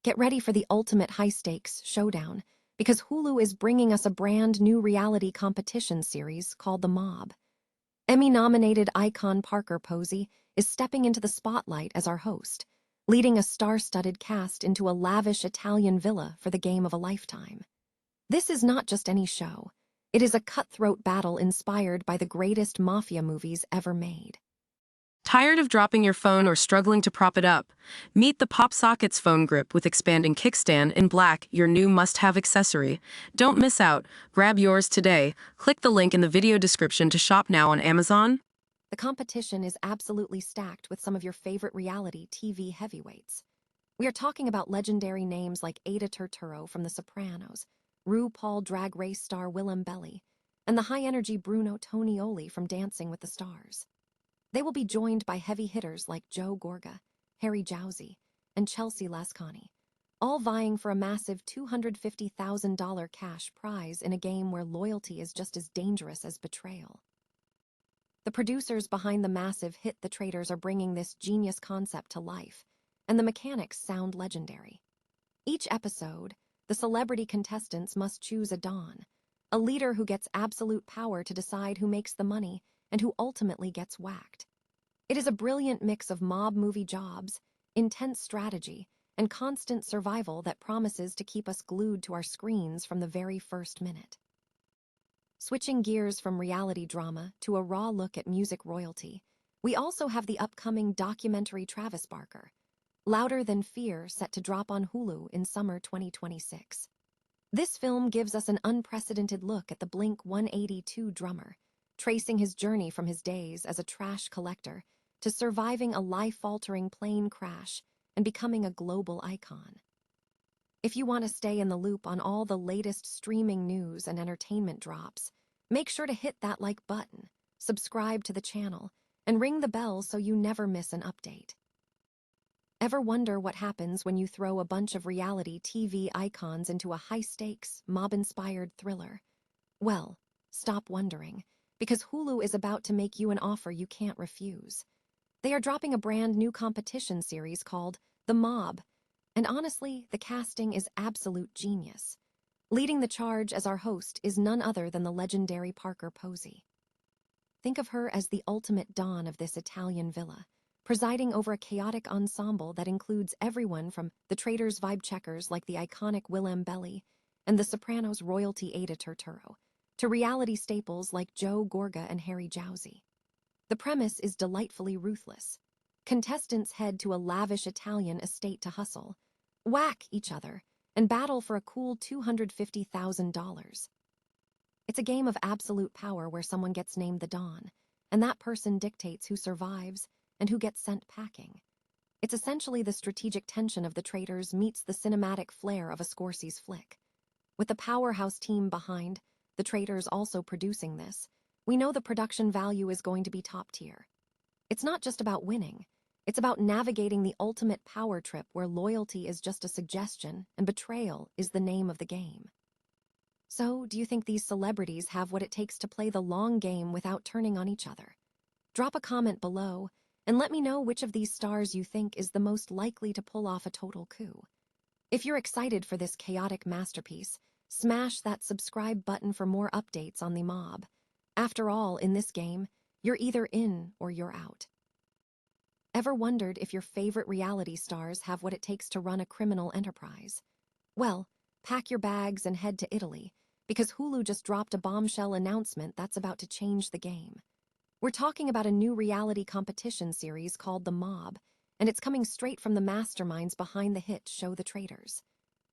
Get ready for the ultimate high-stakes showdown, because Hulu is bringing us a brand new reality competition series called The Mob. Emmy-nominated icon Parker Posey is stepping into the spotlight as our host, leading a star-studded cast into a lavish Italian villa for the game of a lifetime. This is not just any show. It is a cutthroat battle inspired by the greatest mafia movies ever made. Tired of dropping your phone or struggling to prop it up? Meet the Pop Sockets phone grip with expanding kickstand in black, your new must-have accessory. Don't miss out. Grab yours today. Click the link in the video description to shop now on Amazon. The competition is absolutely stacked with some of your favorite reality TV heavyweights. We are talking about legendary names like Aida Turturro from The Sopranos, RuPaul Drag Race star Willem Belly, and the high-energy Bruno Tonioli from Dancing with the Stars. They will be joined by heavy hitters like Joe Gorga, Harry Jowsey, and Chelsea Lascani, all vying for a massive $250,000 cash prize in a game where loyalty is just as dangerous as betrayal. The producers behind the massive hit The Traitors are bringing this genius concept to life, and the mechanics sound legendary. Each episode, the celebrity contestants must choose a Don, a leader who gets absolute power to decide who makes the money and who ultimately gets whacked. It is a brilliant mix of mob movie jobs, intense strategy, and constant survival that promises to keep us glued to our screens from the very first minute. Switching gears from reality drama to a raw look at music royalty, we also have the upcoming documentary Travis Barker, Louder Than Fear, set to drop on Hulu in summer 2026. This film gives us an unprecedented look at the Blink-182 drummer, tracing his journey from his days as a trash collector to surviving a life-altering plane crash and becoming a global icon. If you want to stay in the loop on all the latest streaming news and entertainment drops, make sure to hit that like button, subscribe to the channel, and ring the bell so you never miss an update. Ever wonder what happens when you throw a bunch of reality TV icons into a high-stakes, mob-inspired thriller? Well, stop wondering, because Hulu is about to make you an offer you can't refuse. They are dropping a brand new competition series called The Mob, and honestly, the casting is absolute genius. Leading the charge as our host is none other than the legendary Parker Posey. Think of her as the ultimate Dawn of this Italian villa, presiding over a chaotic ensemble that includes everyone from the Traitors vibe checkers like the iconic Willem Belly and the Sopranos royalty Aida Turturro, to reality staples like Joe Gorga and Harry Jowsey. The premise is delightfully ruthless. Contestants head to a lavish Italian estate to hustle, whack each other, and battle for a cool $250,000. It's a game of absolute power where someone gets named the Don, and that person dictates who survives and who gets sent packing. It's essentially the strategic tension of The Traitors meets the cinematic flair of a Scorsese's flick. With the powerhouse team behind, The Traitors also producing this, we know the production value is going to be top tier. It's not just about winning. It's about navigating the ultimate power trip where loyalty is just a suggestion and betrayal is the name of the game. So, do you think these celebrities have what it takes to play the long game without turning on each other? Drop a comment below and let me know which of these stars you think is the most likely to pull off a total coup. If you're excited for this chaotic masterpiece, smash that subscribe button for more updates on the mob. After all, in this game, you're either in or you're out. Ever wondered if your favorite reality stars have what it takes to run a criminal enterprise? Well, pack your bags and head to Italy, because Hulu just dropped a bombshell announcement that's about to change the game. We're talking about a new reality competition series called The Mob, and it's coming straight from the masterminds behind the hit show The Traitors.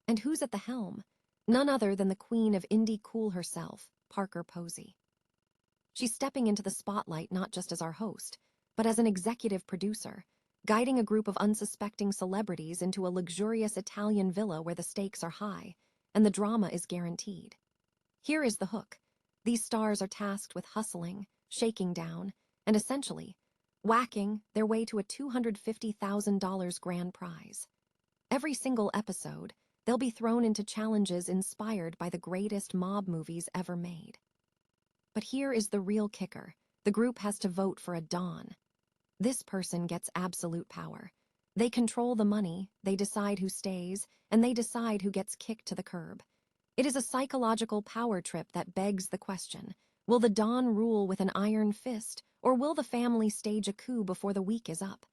And who's at the helm? None other than the queen of indie cool herself, Parker Posey. She's stepping into the spotlight not just as our host, but as an executive producer, guiding a group of unsuspecting celebrities into a luxurious Italian villa where the stakes are high, and the drama is guaranteed. Here is the hook. These stars are tasked with hustling, shaking down, and essentially whacking their way to a $250,000 grand prize. Every single episode, they'll be thrown into challenges inspired by the greatest mob movies ever made. But here is the real kicker. The group has to vote for a Don. This person gets absolute power. They control the money, they decide who stays, and they decide who gets kicked to the curb. It is a psychological power trip that begs the question, will the Don rule with an iron fist, or will the family stage a coup before the week is up?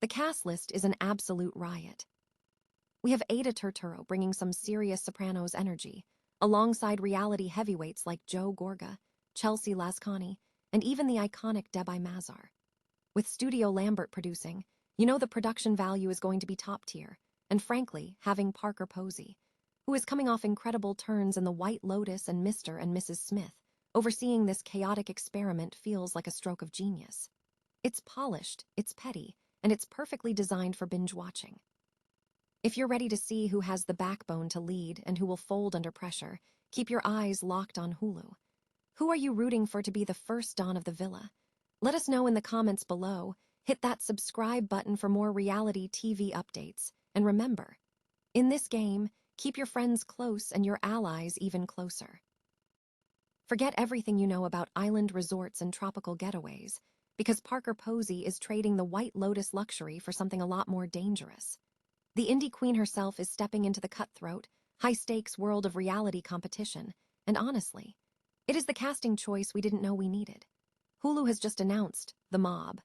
The cast list is an absolute riot. We have Aida Turturro bringing some serious Sopranos energy, alongside reality heavyweights like Joe Gorga, Chelsea Lascani, and even the iconic Debai Mazar. With Studio Lambert producing, you know the production value is going to be top tier, and frankly, having Parker Posey, who is coming off incredible turns in The White Lotus and Mr. and Mrs. Smith, overseeing this chaotic experiment feels like a stroke of genius. It's polished, it's petty, and it's perfectly designed for binge watching. If you're ready to see who has the backbone to lead and who will fold under pressure, keep your eyes locked on Hulu. Who are you rooting for to be the first Don of the villa? Let us know in the comments below. Hit that subscribe button for more reality TV updates. And remember, in this game, keep your friends close and your allies even closer. Forget everything you know about island resorts and tropical getaways, because Parker Posey is trading the White Lotus luxury for something a lot more dangerous. The indie queen herself is stepping into the cutthroat, high-stakes world of reality competition, and honestly, it is the casting choice we didn't know we needed. Hulu has just announced The Mob,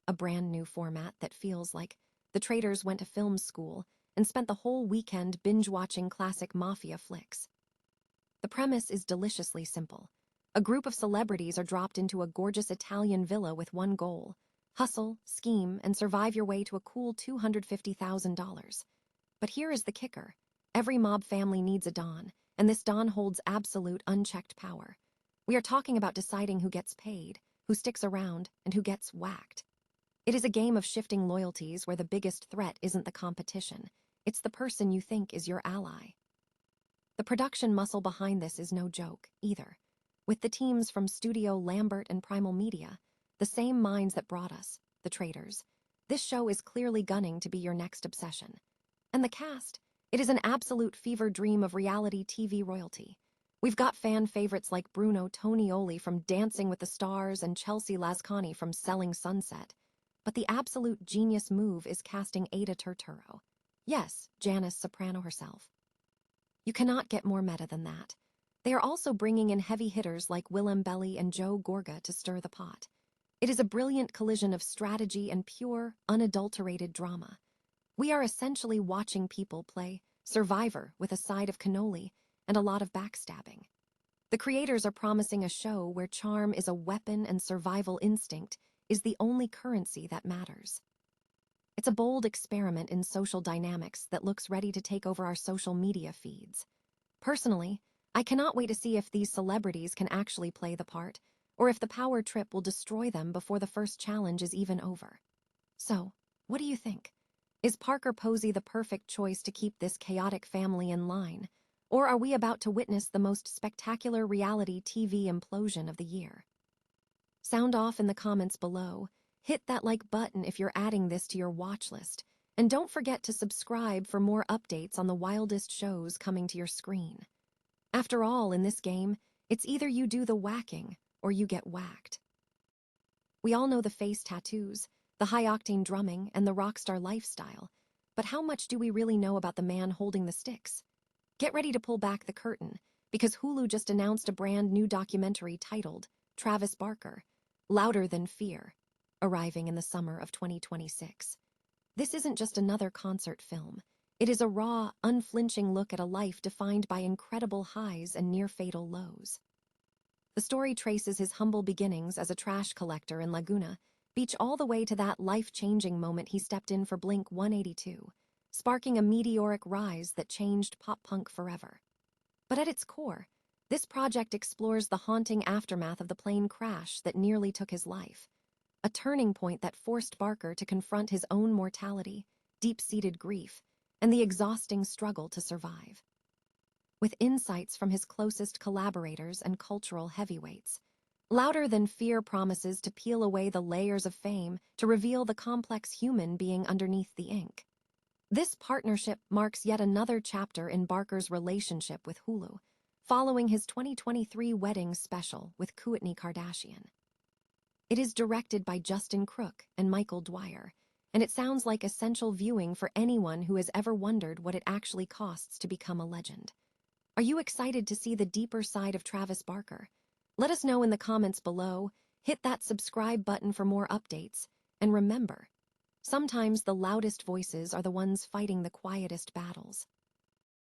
a brand new format that feels like the Traitors went to film school and spent the whole weekend binge-watching classic mafia flicks. The premise is deliciously simple. A group of celebrities are dropped into a gorgeous Italian villa with one goal: hustle, scheme, and survive your way to a cool $250,000. But here is the kicker. Every mob family needs a Don, and this Don holds absolute unchecked power. We are talking about deciding who gets paid, who sticks around, and who gets whacked. It is a game of shifting loyalties where the biggest threat isn't the competition, it's the person you think is your ally. The production muscle behind this is no joke, either. With the teams from Studio Lambert and Primal Media, the same minds that brought us, the Traitors, this show is clearly gunning to be your next obsession. And the cast, it is an absolute fever dream of reality TV royalty. We've got fan favorites like Bruno Tonioli from Dancing with the Stars and Chelsea Lascani from Selling Sunset. But the absolute genius move is casting Aida Turturro. Yes, Janice Soprano herself. You cannot get more meta than that. They are also bringing in heavy hitters like Willem Belly and Joe Gorga to stir the pot. It is a brilliant collision of strategy and pure, unadulterated drama. We are essentially watching people play Survivor with a side of cannoli and a lot of backstabbing. The creators are promising a show where charm is a weapon and survival instinct is the only currency that matters. It's a bold experiment in social dynamics that looks ready to take over our social media feeds. Personally, I cannot wait to see if these celebrities can actually play the part, or if the power trip will destroy them before the first challenge is even over. So, what do you think? Is Parker Posey the perfect choice to keep this chaotic family in line? Or are we about to witness the most spectacular reality TV implosion of the year? Sound off in the comments below. Hit that like button if you're adding this to your watch list. And don't forget to subscribe for more updates on the wildest shows coming to your screen. After all, in this game, it's either you do the whacking or you get whacked. We all know the face tattoos, the high-octane drumming, and the rockstar lifestyle. But how much do we really know about the man holding the sticks? Get ready to pull back the curtain, because Hulu just announced a brand new documentary titled Travis Barker, Louder Than Fear, arriving in the summer of 2026. This isn't just another concert film. It is a raw, unflinching look at a life defined by incredible highs and near-fatal lows. The story traces his humble beginnings as a trash collector in Laguna Beach all the way to that life-changing moment he stepped in for Blink 182, sparking a meteoric rise that changed pop-punk forever. But at its core, this project explores the haunting aftermath of the plane crash that nearly took his life, a turning point that forced Barker to confront his own mortality, deep-seated grief, and the exhausting struggle to survive. With insights from his closest collaborators and cultural heavyweights, Louder Than Fear promises to peel away the layers of fame to reveal the complex human being underneath the ink. This partnership marks yet another chapter in Barker's relationship with Hulu, following his 2023 wedding special with Kourtney Kardashian. It is directed by Justin Crook and Michael Dwyer, and it sounds like essential viewing for anyone who has ever wondered what it actually costs to become a legend. Are you excited to see the deeper side of Travis Barker? Let us know in the comments below, hit that subscribe button for more updates, and remember, sometimes the loudest voices are the ones fighting the quietest battles.